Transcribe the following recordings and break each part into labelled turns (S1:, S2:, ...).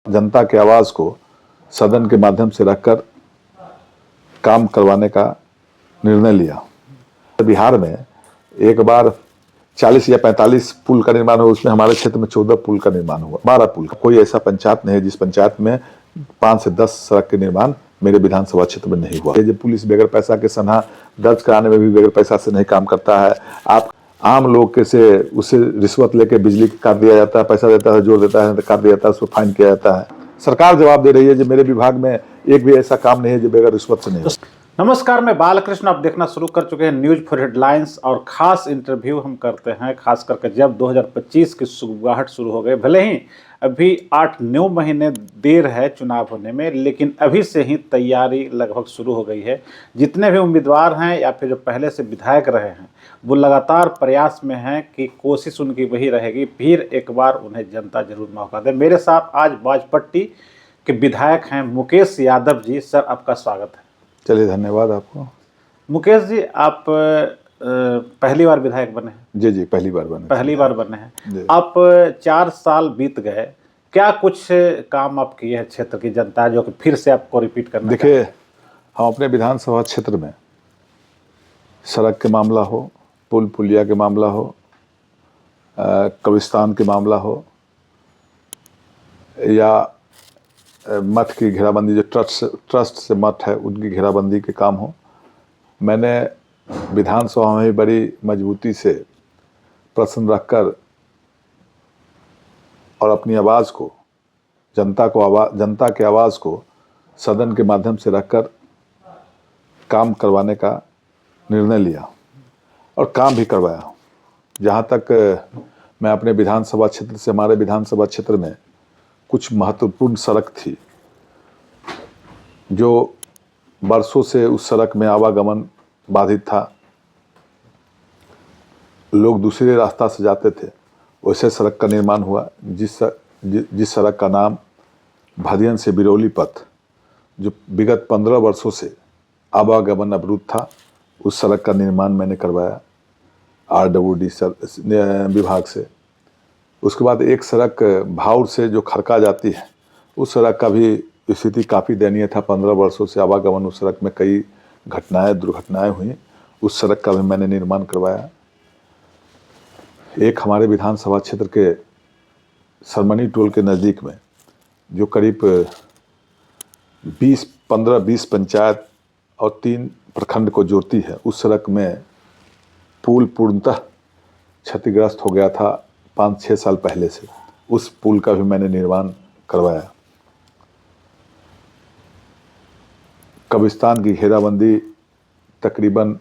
S1: जनता की आवाज़ को सदन के माध्यम से रखकर काम करवाने का निर्णय लिया। बिहार में एक बार 40 या 45 पुल का निर्माण हुआ, उसमें हमारे क्षेत्र में 14 पुल का निर्माण हुआ, 12 पुल का। कोई ऐसा पंचायत नहीं है जिस पंचायत में 5 से 10 सड़क के निर्माण मेरे विधानसभा क्षेत्र में नहीं हुआ। ये पुलिस बगैर पैसा के सनहा दर्ज कराने में भी बगैर पैसा से नहीं काम करता है। आप आम लोग के से उससे रिश्वत लेके बिजली काट दिया जाता है, पैसा देता है, जोड़ देता है, काट दिया जाता है, उसको फाइन किया जाता है। सरकार जवाब दे रही है। जो मेरे विभाग में एक भी ऐसा काम नहीं है जो बगैर रिश्वत से नहीं हो।
S2: नमस्कार, मैं बालकृष्ण। आप देखना शुरू कर चुके हैं न्यूज फॉर हेडलाइंस और खास इंटरव्यू हम करते हैं खास करके जब 2025 की सुगबुगाहट शुरू हो गई। भले ही अभी 8-9 महीने देर है चुनाव होने में, लेकिन अभी से ही तैयारी लगभग शुरू हो गई है। जितने भी उम्मीदवार हैं या फिर जो पहले से विधायक रहे हैं वो लगातार प्रयास में हैं कि कोशिश उनकी वही रहेगी, फिर एक बार उन्हें जनता जरूर मौका दे। मेरे साथ आज बाजपट्टी के विधायक हैं मुकेश यादव जी। सर, आपका स्वागत है।
S1: चलिए, धन्यवाद आपको।
S2: मुकेश जी, आप पहली बार विधायक बने हैं?
S1: जी, पहली बार बने
S2: हैं। आप 4 साल बीत गए, क्या कुछ काम आप किए हैं क्षेत्र की जनता जो कि फिर से आपको रिपीट करना?
S1: देखिए, हम अपने विधानसभा क्षेत्र में सड़क के मामला हो, पुल पुलिया के मामला हो, कब्रिस्तान के मामला हो, या मठ की घेराबंदी, जो ट्रस्ट से मठ है उनकी घेराबंदी के काम हो, मैंने विधानसभा में बड़ी मजबूती से प्रश्न रखकर और अपनी आवाज़ को जनता की आवाज़ को सदन के माध्यम से रखकर काम करवाने का निर्णय लिया और काम भी करवाया। जहाँ तक मैं अपने विधानसभा क्षेत्र से, हमारे विधानसभा क्षेत्र में कुछ महत्वपूर्ण सड़क थी जो बरसों से उस सड़क में आवागमन बाधित था, लोग दूसरे रास्ता से जाते थे, वैसे सड़क का निर्माण हुआ। जिस सड़क का नाम भदियन से बिरौली पथ, जो विगत 15 वर्षों से आवागमन अवरुद्ध था, उस सड़क का निर्माण मैंने करवाया RWD विभाग से। उसके बाद एक सड़क भाउर से जो खरका जाती है, उस सड़क का भी स्थिति काफ़ी दयनीय था। 15 वर्षों से आवागमन उस सड़क में कई दुर्घटनाएं हुई। उस सड़क का भी मैंने निर्माण करवाया। एक हमारे विधानसभा क्षेत्र के सरमनी टोल के नज़दीक में, जो करीब 15-20 पंचायत और 3 प्रखंड को जोड़ती है, उस सड़क में पुल पूर्णतः क्षतिग्रस्त हो गया था 5-6 साल पहले से। उस पुल का भी मैंने निर्माण करवाया। कब्रिस्तान की घेराबंदी तकरीबन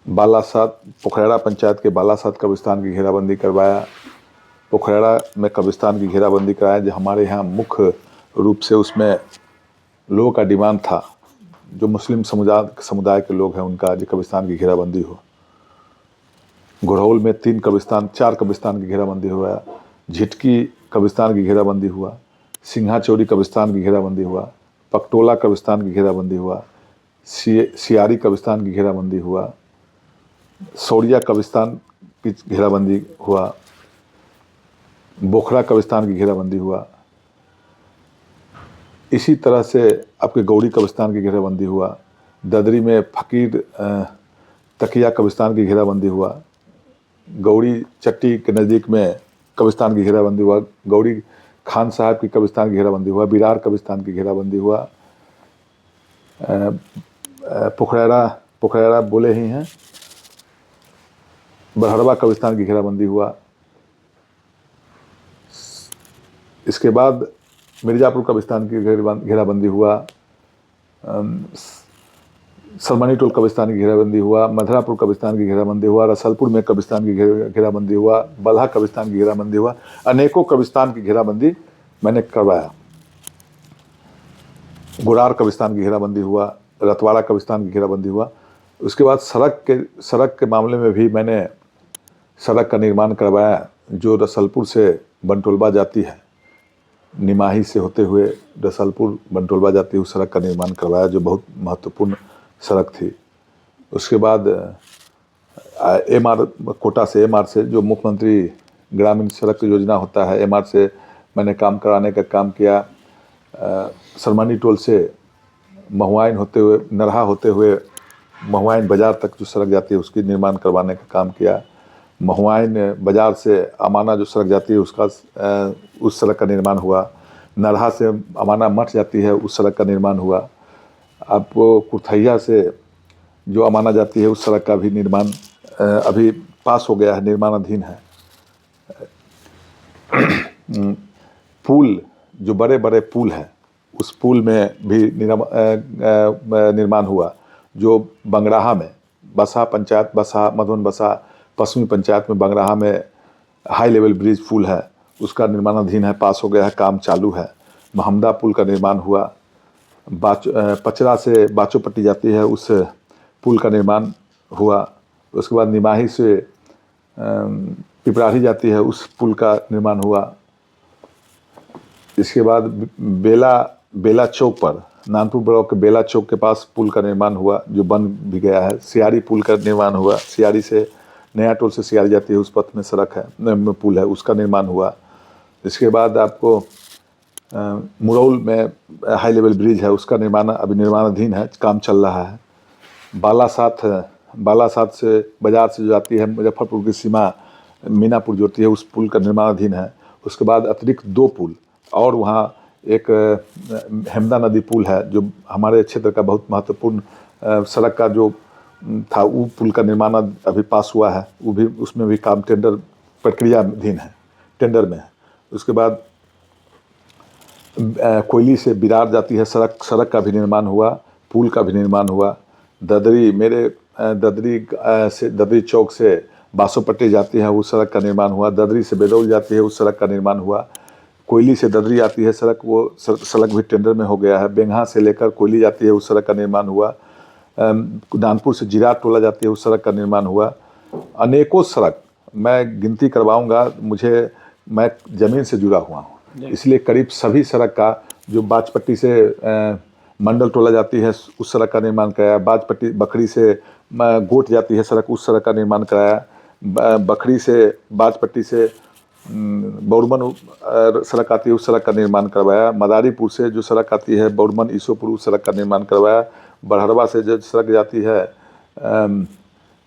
S1: बालासात, पोखरेड़ा पंचायत के बालासात कब्रिस्तान की घेराबंदी करवाया। पोखरेड़ा में कब्रिस्तान की घेराबंदी कराया, जो हमारे यहाँ मुख्य रूप से उसमें लोगों का डिमांड था, जो मुस्लिम समुदाय के लोग हैं, उनका जो कब्रिस्तान की घेराबंदी हो। घोड़ौल में 4 कब्रिस्तान की घेराबंदी हुआ। झिटकी कब्रिस्तान की घेराबंदी हुआ। सिंघाचौरी कब्रिस्तान की घेराबंदी हुआ। पकटोला कब्रिस्तान की घेराबंदी हुआ। सियारी कब्रिस्तान की घेराबंदी हुआ। सौरिया कब्रिस्तान की घेराबंदी हुआ। बोखरा कब्रिस्तान की घेराबंदी हुआ। इसी तरह से आपके गौरी कब्रिस्तान की घेराबंदी हुआ। ददरी में फकीर तकिया कब्रिस्तान की घेराबंदी हुआ। गौरी चट्टी के नज़दीक में कब्रिस्तान की घेराबंदी हुआ। गौरी खान साहब की कब्रिस्तान की घेराबंदी हुआ। बिरार कब्रिस्तान की घेराबंदी हुआ। पोखरेड़ा बोले ही हैं, बरहड़वा कब्रिस्तान की घेराबंदी हुआ। इसके बाद मिर्ज़ापुर कब्रिस्तान की घेराबंदी हुआ। सरमनी टोल कब्रिस्तान की घेराबंदी हुआ। मधरापुर कब्रिस्तान की घेराबंदी हुआ। रसलपुर में कब्रिस्तान की घेराबंदी हुआ। बल्हा कब्रिस्तान की घेराबंदी हुआ। अनेकों कब्रिस्तान की घेराबंदी मैंने करवाया। गुरार कब्रिस्तान की घेराबंदी हुआ। रतवाड़ा कब्रिस्तान की घेराबंदी हुआ। उसके बाद सड़क के मामले में भी मैंने सड़क का निर्माण करवाया, जो रसलपुर से बनटोलबा जाती है, निमाही से होते हुए रसलपुर बनटोलबा जाती है, उस सड़क का निर्माण करवाया, जो बहुत महत्वपूर्ण सड़क थी। उसके बाद कोटा से MR से जो मुख्यमंत्री ग्रामीण सड़क योजना होता है, MR से मैंने काम कराने का काम किया। सरमानी टोल से महुआइन होते हुए, नरहा होते हुए महुआइन बाज़ार तक जो सड़क जाती है उसकी निर्माण करवाने का काम किया। महुआइन बाज़ार से अमाना जो सड़क जाती है उसका उस सड़क का निर्माण हुआ। नरहा से अमाना मठ जाती है उस सड़क का निर्माण हुआ। आपको कुर्थैया से जो अमाना जाती है उस सड़क का भी निर्माण अभी पास हो गया है, निर्माणाधीन है। पुल, जो बड़े बड़े पुल हैं उस पुल में भी निर्माण हुआ। जो बंगराहा में बसा पंचायत, बसा मधुबन बसा पश्चिमी पंचायत में बंगराहा में हाई लेवल ब्रिज पुल है, उसका निर्माणाधीन है, पास हो गया है, काम चालू है। महमदा पुल का निर्माण हुआ। पचरा से बाचोपट्टी जाती है उस पुल का निर्माण हुआ। उसके बाद निमाही से पिपराही जाती है उस पुल का निर्माण हुआ। इसके बाद बेला चौक पर, नानपुर ब्लॉक के बेला चौक के पास पुल का निर्माण हुआ जो बन भी गया है। सियारी पुल का निर्माण हुआ। सियारी से नया टोल से सियारी जाती है उस पथ में सड़क है, पुल है, उसका निर्माण हुआ। इसके बाद आपको मुरौल में हाई लेवल ब्रिज है, उसका निर्माण अभी निर्माणाधीन है, काम चल रहा है। बालासात से बाजार से जो जाती है मुजफ्फरपुर की सीमा मीनापुर जोड़ती है, उस पुल का निर्माणाधीन है। उसके बाद अतिरिक्त 2 पुल और वहाँ एक हेमदा नदी पुल है जो हमारे क्षेत्र का बहुत महत्वपूर्ण सड़क का जो था, वो पुल का निर्माण अभी पास हुआ है। वो भी, उसमें भी काम टेंडर प्रक्रियाधीन है, टेंडर में है। उसके बाद कोयली से बिरार जाती है सड़क का भी निर्माण हुआ, पुल का भी निर्माण हुआ। ददरी चौक से बासोपट्टी जाती है उस सड़क का निर्माण हुआ। ददरी से बेदौल जाती है उस सड़क का निर्माण हुआ। कोयली से ददरी आती है सड़क, वो सड़क भी टेंडर में हो गया है। बेंगहा से लेकर कोयली जाती है उस सड़क का निर्माण हुआ। नानपुर से जिराट टोला जाती है उस सड़क का निर्माण हुआ। अनेकों सड़क मैं गिनती करवाऊंगा, मैं ज़मीन से जुड़ा हुआ हूँ, इसलिए करीब सभी सड़क का, जो बाजपट्टी से मंडल टोला जाती है उस सड़क का निर्माण कराया। बाजपट्टी बखरी से गोट जाती है सड़क, उस सड़क का निर्माण कराया। बखरी से बाजपट्टी से बौरमन सड़क आती है उस सड़क का निर्माण करवाया। मदारीपुर से जो सड़क आती है बौरमन ईसोपुर उस सड़क का निर्माण करवाया। बरहरवा से जो सड़क जाती है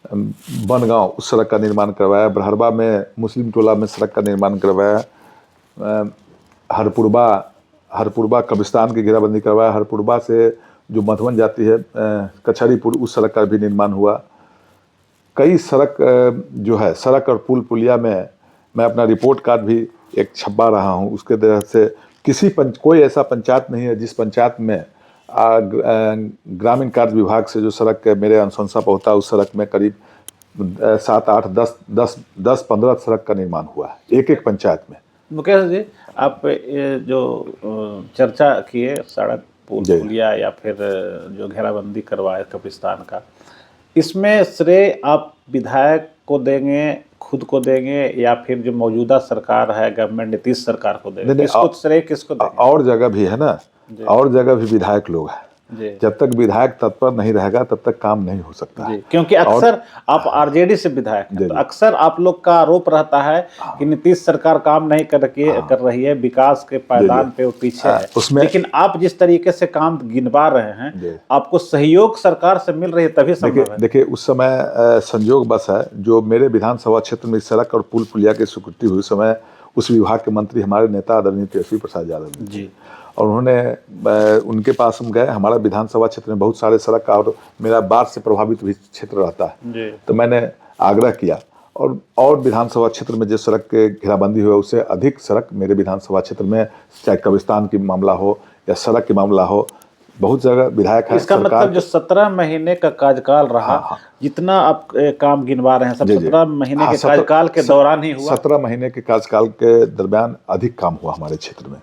S1: बनगांव उस सड़क का निर्माण करवाया। बरहरवा में मुस्लिम टोला में सड़क का निर्माण करवाया। हरपुरबा कब्रिस्तान की घेराबंदी करवाया। हरपुरबा से जो मधुबन जाती है कचहरीपुर उस सड़क का भी निर्माण हुआ। कई सड़क जो है, सड़क और पुल पुलिया में मैं अपना रिपोर्ट कार्ड भी एक छपा रहा हूँ। उसके तरह से कोई ऐसा पंचायत नहीं है जिस पंचायत में ग्रामीण कार्य विभाग से जो सड़क मेरे अनुशंसा पर होता है उस सड़क में करीब 7, 8, 10, 15 सड़क का निर्माण हुआ है एक पंचायत में।
S2: मुकेश जी, आप ये जो चर्चा किए सड़क पुलिया या फिर जो घेराबंदी करवाए कब्रिस्तान का, इसमें श्रेय आप विधायक को देंगे, खुद को देंगे, या फिर जो मौजूदा सरकार है गवर्नमेंट नीतीश सरकार को देंगे? किसको श्रेय, किसको देंगे?
S1: और जगह भी है ना, और जगह भी विधायक लोग हैं। जब तक विधायक तत्पर नहीं रहेगा तब तक काम नहीं हो सकता है।
S2: क्योंकि अक्सर आप आरजेडी से विधायक हैं, तो अक्सर आप लोग का आरोप रहता है कि नीतीश सरकार काम नहीं कर रही है, विकास के पायदान पे वो पीछे है।
S1: उसमें
S2: लेकिन आप जिस तरीके से काम गिनवा रहे हैं, आपको सहयोग सरकार से मिल रही है तभी संभव है।
S1: देखिए, उस समय संयोग बस है जो मेरे विधानसभा क्षेत्र में सड़क और पुल पुलिया की स्वीकृति हुई समय उस विभाग के मंत्री हमारे नेता आदरणीय तेजस्वी प्रसाद यादव जी, और उन्होंने उनके पास हम गए। हमारा विधानसभा क्षेत्र में बहुत सारे सड़क का और मेरा बाढ़ से प्रभावित भी क्षेत्र रहता है, तो मैंने आग्रह किया और विधानसभा क्षेत्र में जो सड़क के घेराबंदी हुई उससे अधिक सड़क मेरे विधानसभा क्षेत्र में, चाहे कब्रिस्तान की मामला हो या सड़क की मामला हो, बहुत जगह विधायक है।
S2: इसका मतलब जो 17 महीने का कार्यकाल रहा, जितना आप काम गिनवा रहे हैं सब 17 महीने के कार्यकाल के दौरान ही हुआ।
S1: 17 महीने के कार्यकाल के दरमियान अधिक काम हुआ हमारे क्षेत्र में।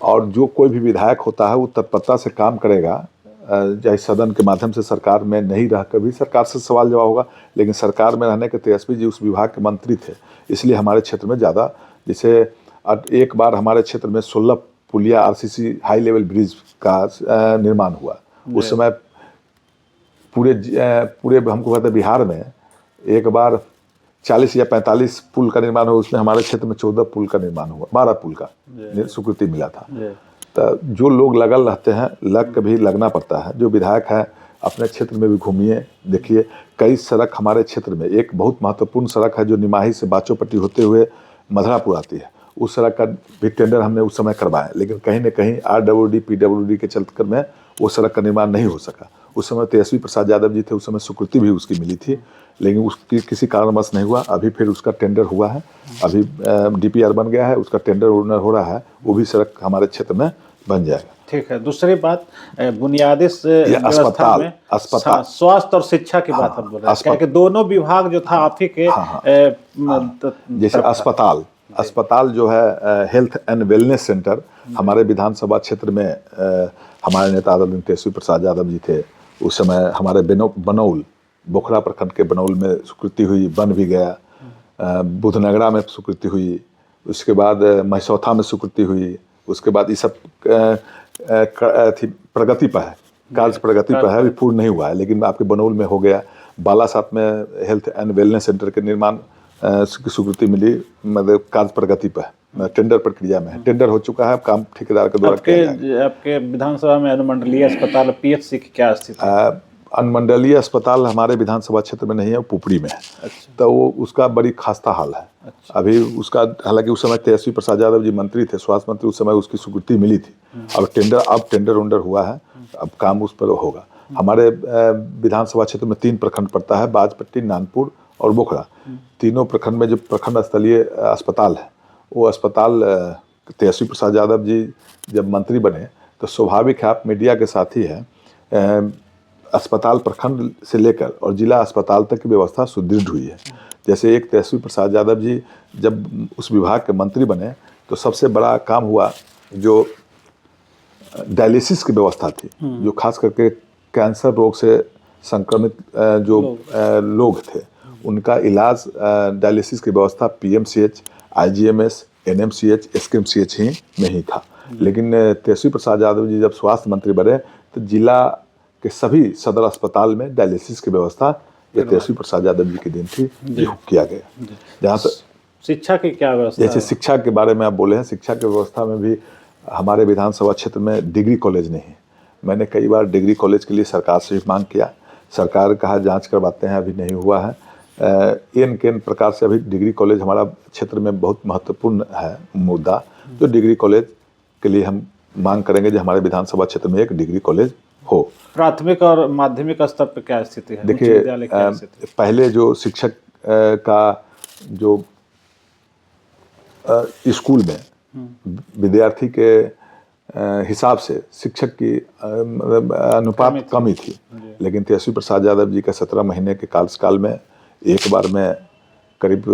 S1: और जो कोई भी विधायक होता है वो तत्परता से काम करेगा, चाहे सदन के माध्यम से सरकार में नहीं रहकर भी सरकार से सवाल जवाब होगा, लेकिन सरकार में रहने के तेजस्वी जी उस विभाग के मंत्री थे, इसलिए हमारे क्षेत्र में ज़्यादा, जैसे एक बार हमारे क्षेत्र में 16 पुलिया आरसीसी हाई लेवल ब्रिज का निर्माण हुआ। उस समय पूरे हमको कहते बिहार में एक बार 40 या 45 पुल का निर्माण हुआ, उसमें हमारे क्षेत्र में 14 पुल का निर्माण हुआ, 12 पुल का स्वीकृति मिला था। तो जो लोग लगल रहते हैं, लग कभी लगना पड़ता है। जो विधायक है अपने क्षेत्र में भी घूमिए, देखिए कई सड़क हमारे क्षेत्र में, एक बहुत महत्वपूर्ण सड़क है जो निमाही से बाचोपट्टी होते हुए मधुरापुर आती है, उस सड़क का भी टेंडर हमने उस समय करवाया, लेकिन कहीं न कहीं RWD PWD के चलकर में वो सड़क का निर्माण नहीं हो सका। उस समय तेजस्वी प्रसाद यादव जी थे, उस समय स्वीकृति भी उसकी मिली थी, लेकिन उसकी किसी कारणवश नहीं हुआ। अभी फिर उसका टेंडर हुआ है, अभी DPR बन गया है, उसका टेंडर हो रहा है, वो भी सड़क हमारे क्षेत्र में बन जाएगा।
S2: ठीक है। दूसरी बात, बुनियादी
S1: अस्पताल,
S2: स्वास्थ्य और शिक्षा की बात हम बोल रहे हैं, क्योंकि दोनों विभाग जो था आप ही के
S1: जैसे अस्पताल जो है हेल्थ एंड वेलनेस सेंटर हमारे विधानसभा क्षेत्र में हमारे नेता आदरणीय तेजस्वी प्रसाद यादव जी थे, उस समय हमारे बनौल बोखरा प्रखंड के बनौल में स्वीकृति हुई, बन भी गया। बुधनगरा में स्वीकृति हुई, उसके बाद महसौथा में स्वीकृति हुई, उसके बाद ये सब प्रगति पर है, कार्य प्रगति पर है, अभी पूर्ण नहीं हुआ है, लेकिन आपके बनौल में हो गया। बालासात में हेल्थ एंड वेलनेस सेंटर के निर्माण की स्वीकृति मिली, मतलब कार्य प्रगति पर, टेंडर प्रक्रिया में है, टेंडर हो चुका है, काम ठेकेदार के द्वारा किया जाएगा।
S2: आपके विधानसभा में अनुमंडलीय अस्पताल PHC की क्या स्थिति है?
S1: अनुमंडलीय अस्पताल हमारे विधानसभा क्षेत्र में नहीं है, वो पुपड़ी में है। अच्छा। तो वो उसका बड़ी खास्ता हाल है। अच्छा। अभी उसका, हालांकि उस समय तेजस्वी प्रसाद यादव जी मंत्री थे, स्वास्थ्य मंत्री, उस समय उसकी स्वीकृति मिली थी। अब टेंडर उंडर हुआ है, अब काम उस पर होगा। हमारे विधानसभा क्षेत्र में 3 प्रखंड पड़ता है, बाजपट्टी, नानपुर और बोखरा। तीनों प्रखंड में जो प्रखंड स्थलीय अस्पताल है, वो अस्पताल तेजस्वी प्रसाद यादव जी जब मंत्री बने तो स्वाभाविक है, आप मीडिया के साथ ही है, अस्पताल प्रखंड से लेकर और जिला अस्पताल तक की व्यवस्था सुदृढ़ हुई है। जैसे एक तेजस्वी प्रसाद यादव जी जब उस विभाग के मंत्री बने तो सबसे बड़ा काम हुआ जो डायलिसिस की व्यवस्था थी, जो खास करके कैंसर रोग से संक्रमित जो लोग थे, उनका इलाज डायलिसिस की व्यवस्था PMCH, IGMS, NMCH, SKMCH ही में ही था। लेकिन तेजस्वी प्रसाद यादव जी जब स्वास्थ्य मंत्री बने तो जिला के सभी सदर अस्पताल में डायलिसिस की व्यवस्था ये तेजस्वी प्रसाद यादव जी के दिन थी, जो किया गया। जहाँ तक
S2: शिक्षा की क्या व्यवस्था,
S1: जैसे शिक्षा के बारे में आप बोले हैं, शिक्षा की व्यवस्था में भी हमारे विधानसभा क्षेत्र में डिग्री कॉलेज नहीं है। मैंने कई बार डिग्री कॉलेज के लिए सरकार से भी मांग किया, सरकार कहा जांच करवाते हैं, अभी नहीं हुआ है। एन प्रकार से अभी डिग्री कॉलेज हमारा क्षेत्र में बहुत महत्वपूर्ण है मुद्दा, जो डिग्री कॉलेज के लिए हम मांग करेंगे जो हमारे विधानसभा क्षेत्र में एक डिग्री कॉलेज हो।
S2: प्राथमिक और माध्यमिक स्तर पर क्या स्थिति है?
S1: देखिए, पहले जो शिक्षक का जो स्कूल में विद्यार्थी के हिसाब से शिक्षक की अनुपात कमी थी, लेकिन तेजस्वी प्रसाद यादव जी का 17 महीने के कार्यकाल में एक बार में करीब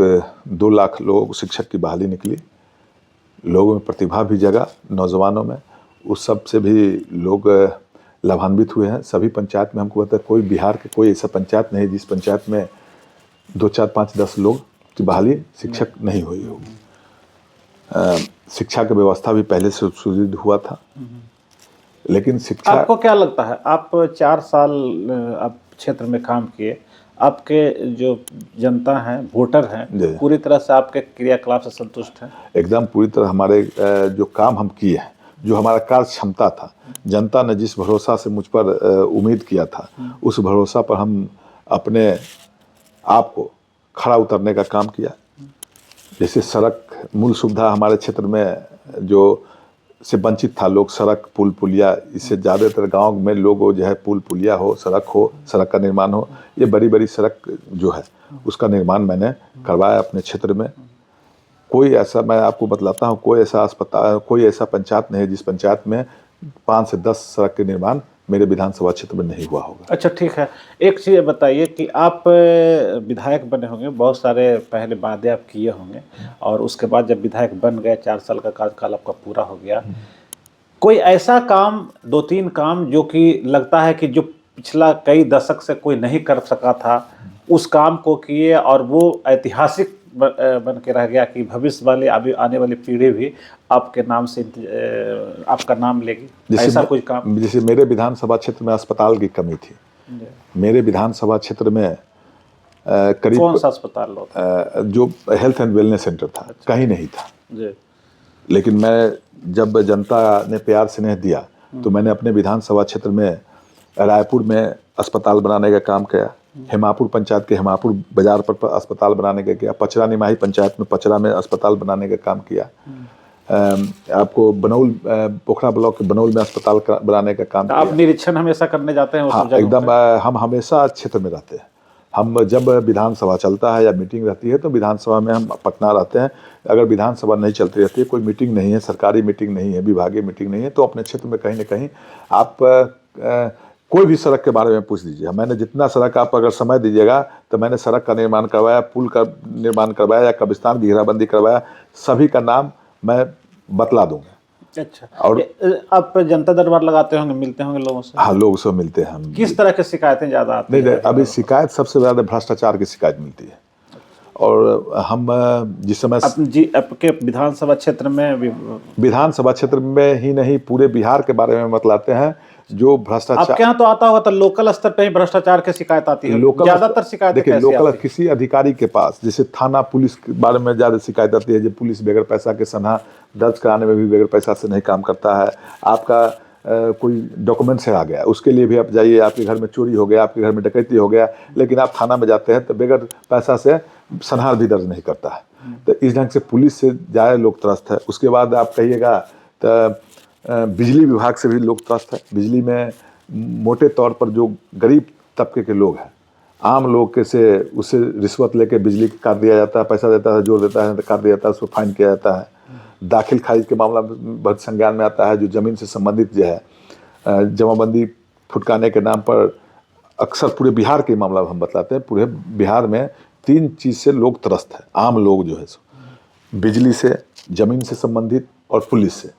S1: 2 लाख लोग शिक्षक की बहाली निकली। लोगों में प्रतिभा भी जगा, नौजवानों में, उस सब से भी लोग लाभान्वित हुए हैं। सभी पंचायत में हमको पता है, कोई बिहार के कोई ऐसा पंचायत नहीं जिस पंचायत में 2, 4, 5, 10 लोग की बहाली शिक्षक नहीं हुई होगी। शिक्षा की व्यवस्था भी पहले से सुदृढ़ हुआ था, लेकिन शिक्षा,
S2: आपको क्या लगता है, आप 4 साल आप क्षेत्र में काम किए, आपके जो जनता है, वोटर हैं, पूरी तरह से आपके क्रियाकलाप से संतुष्ट हैं?
S1: एकदम पूरी तरह। हमारे जो काम हम किए हैं, जो हमारा कार्य क्षमता था, जनता ने जिस भरोसा से मुझ पर उम्मीद किया था, उस भरोसा पर हम अपने आप को खड़ा उतरने का काम किया। जैसे सड़क, मूल सुविधा हमारे क्षेत्र में जो से वंचित था लोग, सड़क, पुल पुलिया, इससे ज़्यादातर गांव में लोग जो है पुल पुलिया हो, सड़क का निर्माण हो, ये बड़ी बड़ी सड़क जो है उसका निर्माण मैंने करवाया अपने क्षेत्र में। कोई ऐसा, मैं आपको बतलाता हूँ, कोई ऐसा अस्पताल, कोई ऐसा पंचायत नहीं है जिस पंचायत में 5 से 10 सड़क के निर्माण मेरे विधानसभा क्षेत्र में नहीं हुआ होगा।
S2: अच्छा, ठीक है। एक चीज़ बताइए कि आप विधायक बने होंगे, बहुत सारे पहले वादे आप किए होंगे, और उसके बाद जब विधायक बन गए, 4 साल का कार्यकाल आपका पूरा हो गया, कोई ऐसा काम, 2-3 काम जो कि लगता है कि जो पिछला कई दशक से कोई नहीं कर सका था, उस काम को किए और वो ऐतिहासिक बन के रह गया कि भविष्य वाले, अभी आने वाली पीढ़ी भी आपके नाम से आपका नाम लेगी, ऐसा कुछ काम?
S1: जैसे मेरे विधानसभा क्षेत्र में अस्पताल की कमी थी। मेरे विधानसभा क्षेत्र में करीब
S2: कौन सा अस्पताल होता
S1: जो हेल्थ एंड वेलनेस सेंटर था, कहीं नहीं था।
S2: जी?
S1: लेकिन मैं जब जनता ने प्यार स्नेह दिया तो मैंने अपने विधानसभा क्षेत्र में रायपुर में अस्पताल बनाने का काम किया, हेमापुर पंचायत के हेमापुर बाजार पर अस्पताल बनाने का किया, पचरा निमाही पंचायत में पचरा में अस्पताल बनाने का काम किया, आपको बनौल पोखरा ब्लॉक के बनौल में अस्पताल बनाने का काम
S2: तो
S1: किया।
S2: आप निरीक्षण हमेशा करने जाते हैं उस
S1: हाँ,
S2: जगहों
S1: एकदम
S2: पे?
S1: हम हमेशा क्षेत्र में रहते हैं। हम जब विधानसभा चलता है या मीटिंग रहती है तो विधानसभा में हम पटना रहते हैं। अगर विधानसभा नहीं चलती रहती है, कोई मीटिंग नहीं है, सरकारी मीटिंग नहीं है, विभागीय मीटिंग नहीं है, तो अपने क्षेत्र में कहीं ना कहीं आप कोई भी सड़क के बारे में पूछ दीजिए। मैंने जितना सड़क, आप अगर समय दीजिएगा तो मैंने सड़क का निर्माण करवाया, पुल का निर्माण करवाया या कब्रिस्तान की घेराबंदी करवाया, सभी का नाम मैं बतला दूंगा।
S2: अच्छा,
S1: और
S2: आप जनता दरबार लगाते होंगे, मिलते होंगे लोगों से?
S1: हाँ, लोग से मिलते हैं हम।
S2: किस तरह की शिकायतें ज़्यादा आती
S1: नहीं,
S2: हैं?
S1: अभी शिकायत सबसे ज़्यादा भ्रष्टाचार की शिकायत मिलती है। और हम जिस समय
S2: आपके विधानसभा क्षेत्र में
S1: विधानसभा क्षेत्र में ही नहीं, पूरे बिहार के बारे में बतलाते हैं जो भ्रष्टाचार।
S2: आपके यहाँ तो आता होगा तो लोकल स्तर पे ही भ्रष्टाचार की शिकायत आती है, ज्यादातर शिकायत
S1: देखिए, लोकल किसी अधिकारी के पास, जैसे थाना पुलिस के बारे में ज़्यादा शिकायत आती है, जो पुलिस बगैर पैसा के सनहा दर्ज कराने में भी बगैर पैसा से नहीं काम करता है। आपका कोई डॉक्यूमेंट से आ गया, उसके लिए भी आप जाइए, आपके घर में चोरी हो गया, आपके घर में डकैती हो गया, लेकिन आप थाना में जाते हैं तो बगैर पैसा से सनहा भी दर्ज नहीं करता है। तो इस ढंग से पुलिस से ज़्यादा लोग त्रस्त है। उसके बाद आप कहिएगा तो बिजली विभाग से भी लोग त्रस्त है। बिजली में मोटे तौर पर जो गरीब तबके के लोग हैं, आम लोग के से उससे रिश्वत लेके बिजली काट दिया जाता है, पैसा देता है, जोड़ देता है तो काट दिया जाता है, उसको फाइन किया जाता है। दाखिल खारिज के मामला बहुत संज्ञान में आता है। जो ज़मीन से संबंधित जो है जमाबंदी फुटकाने के नाम पर अक्सर पूरे बिहार के मामला हम बतलाते हैं। पूरे बिहार में 3 चीज़ से लोग त्रस्त है, आम लोग जो है सो, बिजली से, ज़मीन से संबंधित और पुलिस से।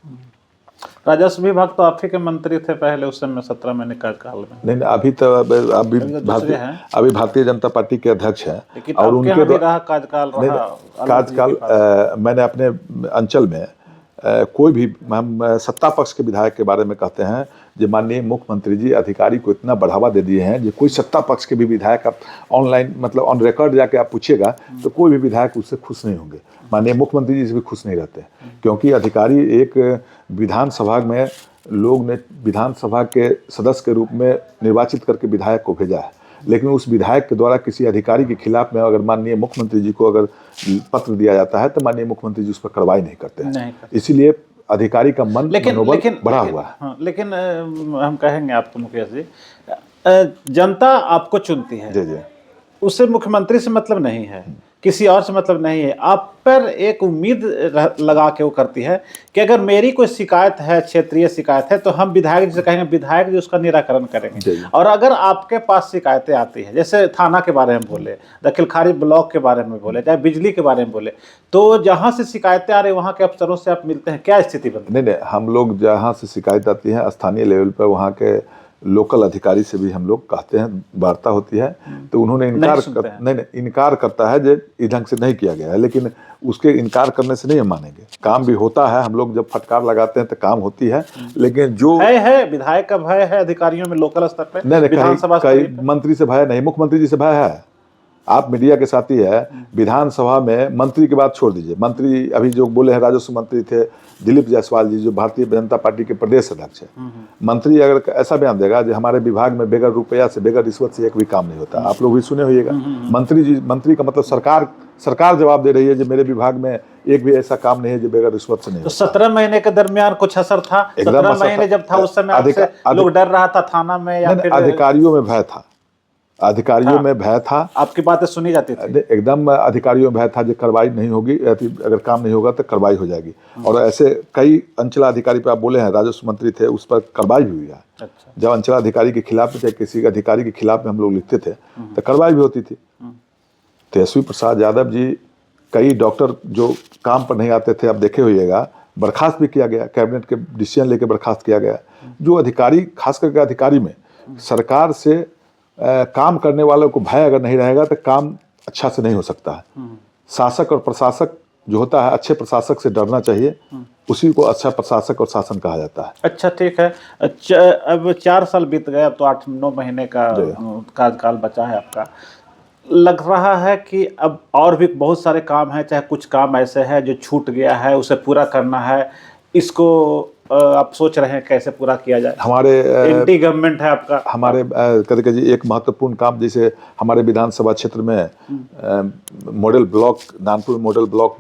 S2: राजस्व विभाग तो आप ही के मंत्री थे पहले, उस समय 17 महीने कार्यकाल में।
S1: नहीं, अभी तो अभी भारतीय जनता पार्टी के अध्यक्ष हैं और उनके कार्यकाल मैंने अपने अंचल में कोई भी, हम सत्ता पक्ष के विधायक के बारे में कहते हैं जो माननीय मुख्यमंत्री जी अधिकारी को इतना बढ़ावा दे दिए हैं, जो कोई सत्ता पक्ष के भी विधायक आप ऑनलाइन मतलब ऑन रिकॉर्ड जाके आप पूछिएगा तो कोई भी विधायक उससे खुश नहीं होंगे। माननीय मुख्यमंत्री जी से भी खुश नहीं रहते, क्योंकि अधिकारी एक विधानसभा में लोग ने विधानसभा के सदस्य के रूप में निर्वाचित करके विधायक को भेजा है, लेकिन उस विधायक के द्वारा किसी अधिकारी के खिलाफ में अगर माननीय मुख्यमंत्री जी को अगर पत्र दिया जाता है तो माननीय मुख्यमंत्री जी उस पर कार्रवाई नहीं करते हैं। इसीलिए अधिकारी का मनोबल बढ़ा हुआ है।
S2: हाँ, लेकिन हम कहेंगे आपको मुखिया जी, जनता आपको चुनती है,
S1: जी जी,
S2: उससे मुख्यमंत्री से मतलब नहीं है, किसी और से मतलब नहीं है। आप पर एक उम्मीद लगा के वो करती है कि अगर मेरी कोई शिकायत है, क्षेत्रीय शिकायत है, तो हम विधायक जी से कहेंगे, विधायक जी उसका निराकरण करेंगे। और अगर आपके पास शिकायतें आती हैं, जैसे थाना के बारे में बोले, दाखिल खारिज ब्लॉक के बारे में बोले, चाहे बिजली के बारे में बोले, तो जहाँ से शिकायतें आ रही वहाँ के अफसरों से आप मिलते हैं, क्या स्थिति बनती है?
S1: नहीं, हम लोग जहाँ से शिकायत आती है स्थानीय लेवल पर, वहाँ के लोकल अधिकारी से भी हम लोग कहते हैं, वार्ता होती है, तो उन्होंने इनकार करता है जो इस ढंग से नहीं किया गया है। लेकिन उसके इनकार करने से नहीं हम मानेंगे, काम भी होता है। हम लोग जब फटकार लगाते हैं तो काम होती है, लेकिन जो
S2: है विधायक का भय है अधिकारियों में लोकल स्तर पे,
S1: विधानसभा मंत्री से भय नहीं, मुख्यमंत्री जी से भय है। आप मीडिया के साथी है, विधानसभा में मंत्री की बात छोड़ दीजिए, मंत्री अभी जो बोले हैं राजस्व मंत्री थे दिलीप जायसवाल जी, जो भारतीय जनता पार्टी के प्रदेश अध्यक्ष है, मंत्री अगर ऐसा बयान देगा जो हमारे विभाग में बगैर रुपया से, बगैर रिश्वत से एक भी काम नहीं होता, आप लोग भी सुने होइएगा। मंत्री का मतलब सरकार जवाब दे रही है जो मेरे विभाग में एक भी ऐसा काम नहीं है जो बगैर रिश्वत से नहीं।
S2: तो 17 महीने के दरमियान कुछ असर था? 17 महीने जब था उस समय आपसे लोग डर रहा था थाना में, या फिर
S1: अधिकारियों में भय था? अधिकारियों में भय था,
S2: आपकी बातें सुनी जाती थी?
S1: एकदम अधिकारियों में भय था जो कार्रवाई नहीं होगी, अगर काम नहीं होगा तो कार्रवाई हो जाएगी। और ऐसे कई अंचलाधिकारी पे आप बोले हैं, राजस्व मंत्री थे, उस पर कार्रवाई भी हुई है।
S2: अच्छा।
S1: जब अंचलाधिकारी के खिलाफ में, चाहे किसी अधिकारी के खिलाफ में हम लोग लिखते थे तो कार्रवाई भी होती थी। तेजस्वी प्रसाद यादव जी, कई डॉक्टर जो काम पर नहीं आते थे, आप देखे होइएगा, बर्खास्त भी किया गया, कैबिनेट के डिसीजन लेके बर्खास्त किया गया। जो अधिकारी, खास करके अधिकारी में सरकार से काम करने वालों को भय अगर नहीं रहेगा तो काम अच्छा से नहीं हो सकता है। शासक और प्रशासक जो होता है, अच्छे प्रशासक से डरना चाहिए, उसी को अच्छा प्रशासक और शासन कहा जाता है।
S2: अच्छा, ठीक है। अब 4 साल बीत गए, अब तो 8-9 महीने का कार्यकाल बचा है आपका। लग रहा है कि अब और भी बहुत सारे काम हैं, चाहे कुछ काम ऐसे है जो छूट गया है उसे पूरा करना है, इसको आप सोच रहे हैं कैसे पूरा किया जाए?
S1: हमारे
S2: एंटी गवर्नमेंट है आपका।
S1: हमारे कहते जी एक महत्वपूर्ण काम, जैसे हमारे विधानसभा क्षेत्र में model block, Nanpur model block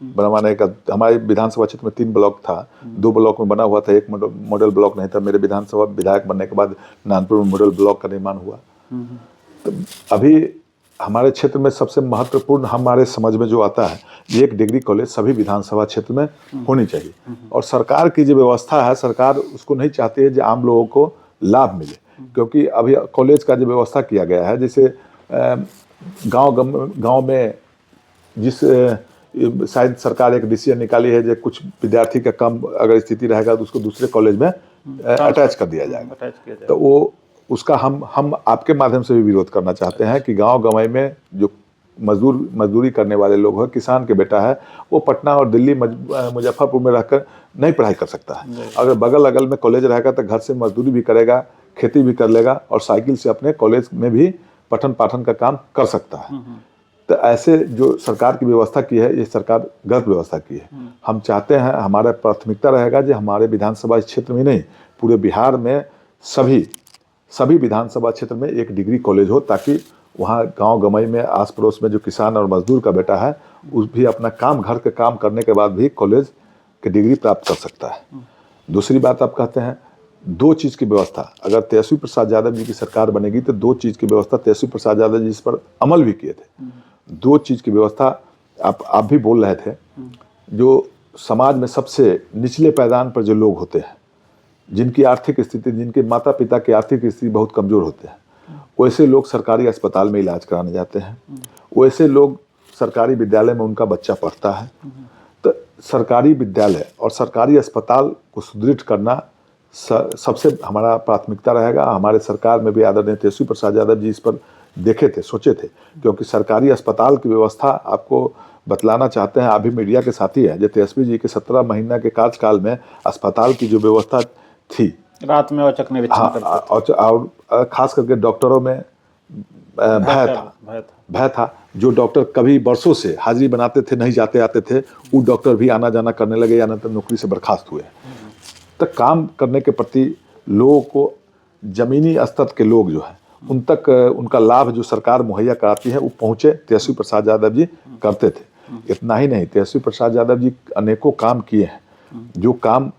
S1: बनवाने का, हमारे विधानसभा क्षेत्र में 3 ब्लॉक था, 2 ब्लॉक में बना हुआ था, एक मॉडल ब्लॉक नहीं था। मेरे विधानसभा विधायक बनने के बाद नानपुर में मॉडल ब्लॉक का निर्माण हुआ। तो अभी हमारे क्षेत्र में सबसे महत्वपूर्ण हमारे समझ में जो आता है, ये एक डिग्री कॉलेज सभी विधानसभा क्षेत्र में होनी चाहिए। और सरकार की जो व्यवस्था है, सरकार उसको नहीं चाहती है जो आम लोगों को लाभ मिले, क्योंकि अभी कॉलेज का जो व्यवस्था किया गया है, जैसे गांव में जिस शायद सरकार एक डिसीजन निकाली है, जो कुछ विद्यार्थी का कम अगर स्थिति रहेगा तो उसको दूसरे कॉलेज में अटैच कर दिया जाएगा। तो वो उसका हम आपके माध्यम से भी विरोध करना चाहते हैं कि गांव गंवाई में जो मजदूरी करने वाले लोग हैं, किसान के बेटा है, वो पटना और दिल्ली मुजफ्फरपुर में रहकर नहीं पढ़ाई कर सकता है। अगर बगल अगल में कॉलेज रहेगा तो घर से मजदूरी भी करेगा, खेती भी कर लेगा और साइकिल से अपने कॉलेज में भी पठन पाठन का काम कर सकता है। तो ऐसे जो सरकार की व्यवस्था की है, ये सरकार गलत व्यवस्था की है। हम चाहते हैं, हमारा प्राथमिकता रहेगा जो हमारे विधानसभा क्षेत्र में नहीं, पूरे बिहार में सभी विधानसभा क्षेत्र में एक डिग्री कॉलेज हो, ताकि वहाँ गांव गंवाई में आस पड़ोस में जो किसान और मजदूर का बेटा है, उस भी अपना काम, घर के काम करने के बाद भी कॉलेज की डिग्री प्राप्त कर सकता है। दूसरी बात, आप कहते हैं 2 चीज़ की व्यवस्था, अगर तेजस्वी प्रसाद यादव जी की सरकार बनेगी तो 2 चीज़ की व्यवस्था तेजस्वी प्रसाद यादव जी इस पर अमल भी किए थे। 2 चीज़ की व्यवस्था आप भी बोल रहे थे, जो समाज में सबसे निचले पैदान पर जो लोग होते हैं, जिनकी आर्थिक स्थिति, जिनके माता पिता की आर्थिक स्थिति बहुत कमज़ोर होते हैं, वैसे लोग सरकारी अस्पताल में इलाज कराने जाते हैं, वैसे लोग सरकारी विद्यालय में उनका बच्चा पढ़ता है। तो सरकारी विद्यालय और सरकारी अस्पताल को सुदृढ़ करना सबसे हमारा प्राथमिकता रहेगा। हमारे सरकार में भी आदरणीय तेजस्वी प्रसाद यादव जी इस पर देखे थे, सोचे थे, क्योंकि सरकारी अस्पताल की व्यवस्था आपको बतलाना चाहते हैं, आप भी मीडिया के साथी हैं, जो तेजस्वी जी के 17 महीना के कार्यकाल में अस्पताल की जो व्यवस्था थी,
S2: रात में औचक निरीक्षण करते,
S1: और खास करके डॉक्टरों में भय था। जो डॉक्टर कभी वर्षों से हाजिरी बनाते थे, नहीं जाते आते थे, वो डॉक्टर भी आना जाना करने लगे या न तो नौकरी से बर्खास्त हुए। तो काम करने के प्रति लोगों को, जमीनी स्तर के लोग जो है, उन तक उनका लाभ जो सरकार मुहैया कराती है वो पहुँचे, तेजस्वी प्रसाद यादव जी करते थे। इतना ही नहीं, तेजस्वी प्रसाद यादव जी अनेकों काम किए हैं, जो काम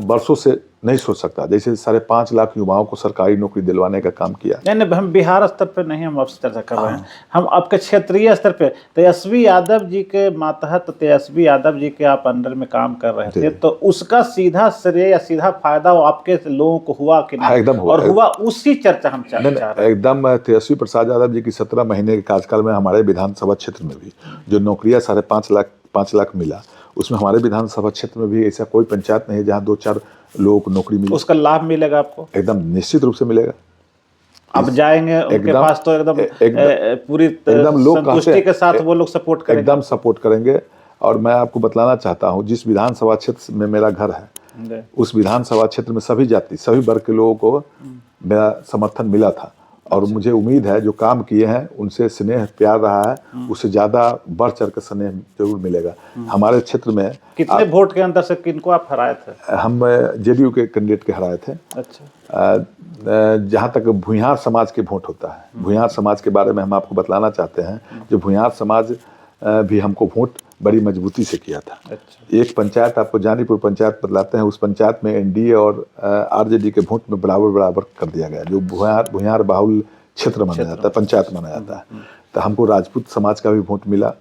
S1: वर्षों से नहीं सोच सकता, जैसे 5.5 लाख युवाओं को सरकारी नौकरी दिलवाने का काम किया।
S2: नहीं, हम बिहार स्तर पे नहीं, हम आपसे चर्चा कर रहे हैं, हम आपके क्षेत्रीय स्तर पे तेजस्वी यादव जी के मातहत, तेजस्वी यादव जी के आप अंडर में काम कर रहे थे, तो उसका सीधा श्रेय या सीधा फायदा आपके लोगों को हुआ कि नहीं?
S1: एकदम हुआ,
S2: और हुआ, उसी चर्चा हम चाह रहे हैं।
S1: एकदम तेजस्वी प्रसाद यादव जी की 17 महीने के कार्यकाल में हमारे विधानसभा क्षेत्र में भी जो नौकरियां 5.5 लाख मिला, उसमें हमारे विधानसभा क्षेत्र में भी ऐसा कोई पंचायत नहीं है जहाँ 2-4 लोगों को नौकरी मिली।
S2: उसका लाभ मिलेगा आपको?
S1: एकदम निश्चित रूप से मिलेगा।
S2: आप जाएंगे उनके पास तो एकदम पूरी संतुष्टि के साथ वो लोग सपोर्ट करेंगे,
S1: एकदम सपोर्ट करेंगे। और मैं आपको बतलाना चाहता हूँ, जिस विधानसभा क्षेत्र में मेरा घर है, उस विधानसभा क्षेत्र में सभी जाति, सभी वर्ग के लोगों को मेरा समर्थन मिला था। और मुझे उम्मीद है जो काम किए हैं उनसे स्नेह प्यार रहा है, उससे ज़्यादा बढ़ चढ़ कर स्नेह जरूर मिलेगा। हमारे क्षेत्र में
S2: कितने वोट के अंदर से किनको आप हराए थे?
S1: हम जेडीयू के कैंडिडेट के हराए थे।
S2: अच्छा।
S1: जहाँ तक भूंयार समाज के वोट होता है, भूंयार समाज के बारे में हम आपको बतलाना चाहते हैं, जो भूंयार समाज भी हमको वोट बड़ी मजबूती से किया था।
S2: अच्छा।
S1: एक पंचायत आपको जानीपुर पंचायत बतलाते हैं, उस पंचायत में एनडीए और आरजेडी के वोट में बराबर कर दिया गया, जो भूंयार बाहुल क्षेत्र माना जाता है, पंचायत माना जाता है। तो हमको राजपूत समाज का भी वोट मिला,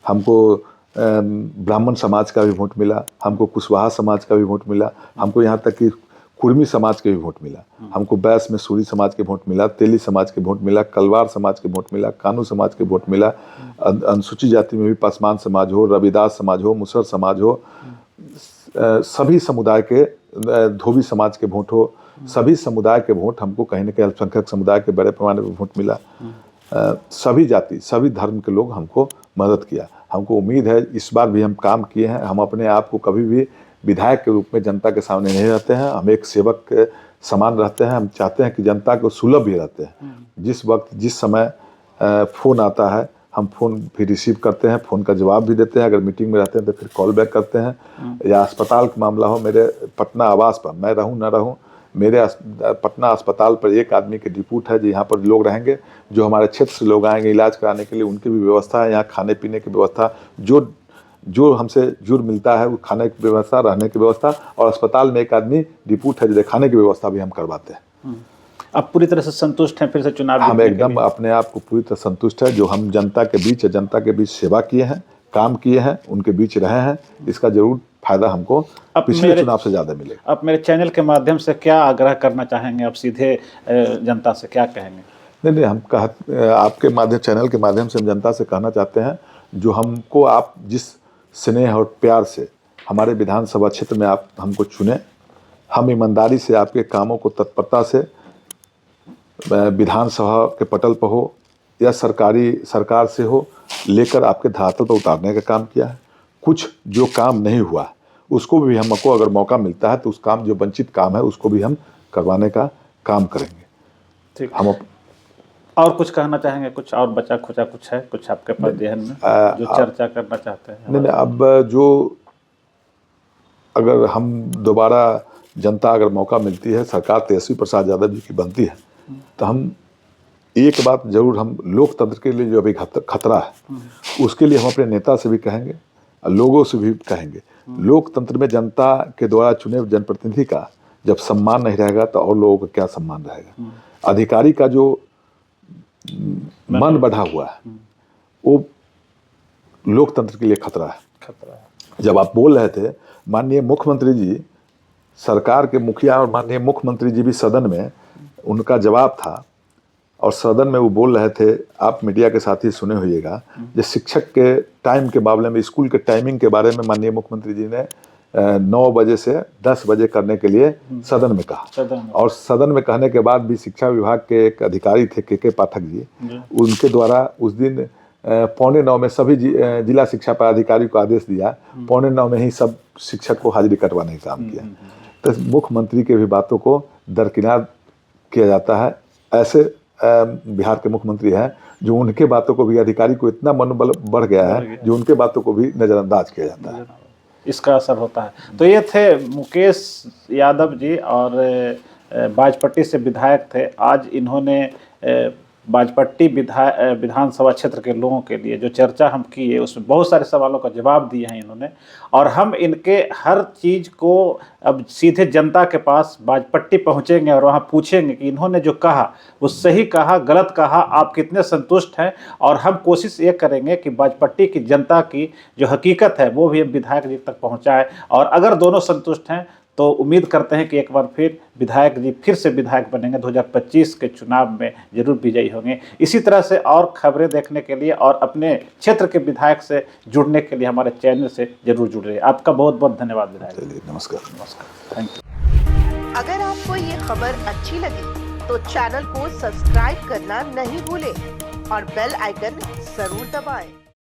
S1: हमको ब्राह्मण समाज का भी वोट मिला, हमको कुशवाहा समाज का भी वोट मिला, हमको यहाँ तक कि कुर्मी समाज के भी वोट मिला, हमको बैस में सूरी समाज के वोट मिला, तेली समाज के वोट मिला, कलवार समाज के वोट मिला, कानू समाज के वोट मिला, अनुसूचित जाति में भी पासवान समाज हो, रविदास समाज हो, मुसर समाज हो, सभी समुदाय के, धोबी समाज के वोट हो, सभी समुदाय के वोट हमको, कहीं न कहीं अल्पसंख्यक समुदाय के बड़े पैमाने पर वोट मिला। सभी जाति, सभी धर्म के लोग हमको मदद किया। हमको उम्मीद है इस बार भी हम काम किए हैं। हम अपने आप को कभी भी विधायक के रूप में जनता के सामने नहीं रहते हैं, हम एक सेवक के समान रहते हैं। हम चाहते हैं कि जनता को सुलभ भी रहते हैं। जिस वक्त जिस समय फ़ोन आता है, हम फ़ोन भी रिसीव करते हैं, फ़ोन का जवाब भी देते हैं। अगर मीटिंग में रहते हैं तो फिर कॉल बैक करते हैं। या अस्पताल का मामला हो, मेरे पटना आवास पर मैं रहूं ना रहूं, मेरे पटना अस्पताल पर एक आदमी के डिप्यूट है जो यहाँ पर लोग रहेंगे, जो हमारे क्षेत्र से लोग आएंगे इलाज कराने के लिए, उनकी भी व्यवस्था है। यहाँ खाने पीने की व्यवस्था, जो हमसे जुर्म मिलता है वो खाने की व्यवस्था, रहने की व्यवस्था, और अस्पताल में एक आदमी डिप्यूट है जो खाने की व्यवस्था भी हम करवाते हैं।
S2: आप पूरी तरह से संतुष्ट हैं फिर से चुनाव
S1: हम
S2: जीतने के
S1: एकदम
S2: लिए?
S1: अपने आप को पूरी तरह संतुष्ट है। जो हम जनता के बीच सेवा किए हैं, काम किए हैं, उनके बीच रहे हैं, इसका जरूर फायदा हमको पिछले चुनाव से ज़्यादा मिलेगा।
S2: आप मेरे चैनल के माध्यम से क्या आग्रह करना चाहेंगे? आप सीधे जनता से क्या कहेंगे?
S1: नहीं, आपके माध्यम, चैनल के माध्यम से हम जनता से कहना चाहते हैं, जो हमको आप जिस स्नेह और प्यार से हमारे विधानसभा क्षेत्र में आप हमको चुने, हम ईमानदारी से आपके कामों को तत्परता से विधानसभा के पटल पर हो या सरकार से हो, लेकर आपके धरातल पर उतारने का काम किया है। कुछ जो काम नहीं हुआ उसको भी हमको अगर मौका मिलता है तो उस काम, जो वंचित काम है, उसको भी हम करवाने का काम करेंगे।
S2: ठीक।
S1: हम
S2: और कुछ कहना चाहेंगे? कुछ और बचा खुचा कुछ है, कुछ आपके पास जहन में जो चर्चा करना चाहते हैं?
S1: नहीं, अब जो अगर हम दोबारा जनता अगर मौका मिलती है, सरकार तेजस्वी प्रसाद यादव जी की बनती है, तो हम एक बात जरूर, हम लोकतंत्र के लिए जो अभी खतरा है उसके लिए हम अपने नेता से भी कहेंगे, लोगों से भी कहेंगे। लोकतंत्र में जनता के द्वारा चुने जनप्रतिनिधि का जब सम्मान नहीं रहेगा तो और लोगों का क्या सम्मान रहेगा? अधिकारी का जो मन बढ़ा हुआ है वो लोकतंत्र के लिए खतरा है। जब आप बोल रहे थे, माननीय मुख्यमंत्री जी, सरकार के मुखिया और माननीय मुख्यमंत्री जी भी सदन में, उनका जवाब था और सदन में वो बोल रहे थे, आप मीडिया के साथ ही सुने होइएगा, जो शिक्षक के टाइम के मामले में, स्कूल के टाइमिंग के बारे में माननीय मुख्यमंत्री जी ने 9 बजे से 10 बजे करने के लिए सदन में कहा। और सदन में कहने के बाद भी शिक्षा विभाग के एक अधिकारी थे, के पाठक जी, उनके द्वारा उस दिन 8:45 में सभी जिला शिक्षा पदाधिकारी को आदेश दिया, 8:45 में ही सब शिक्षक को हाजिरी कटवाने का काम किया। तो मुख्यमंत्री के भी बातों को दरकिनार किया जाता है। ऐसे बिहार के मुख्यमंत्री हैं जो उनके बातों को भी, अधिकारी को इतना मनोबल बढ़ गया है जो उनके बातों को भी नज़रअंदाज किया जाता है।
S2: इसका असर होता है। तो ये थे मुकेश यादव जी, और बाजपट्टी से विधायक थे। आज इन्होंने बाजपट्टी विधानसभा क्षेत्र के लोगों के लिए जो चर्चा हम की है उसमें बहुत सारे सवालों का जवाब दिए हैं इन्होंने, और हम इनके हर चीज़ को अब सीधे जनता के पास बाजपट्टी पहुंचेंगे और वहां पूछेंगे कि इन्होंने जो कहा वो सही कहा, गलत कहा, आप कितने संतुष्ट हैं। और हम कोशिश ये करेंगे कि बाजपट्टी की जनता की जो हकीकत है वो भी विधायक जी तक पहुँचाए, और अगर दोनों संतुष्ट हैं तो उम्मीद करते हैं कि एक बार फिर विधायक जी फिर से विधायक बनेंगे, 2025 के चुनाव में जरूर विजयी होंगे। इसी तरह से और खबरें देखने के लिए और अपने क्षेत्र के विधायक से जुड़ने के लिए हमारे चैनल से जरूर जुड़ रहे। आपका बहुत बहुत धन्यवाद विधायक जी।
S1: नमस्कार।
S2: Thank you.
S3: अगर आपको ये खबर अच्छी लगी तो चैनल को सब्सक्राइब करना नहीं भूलें और बेल आइकन जरूर दबाएं।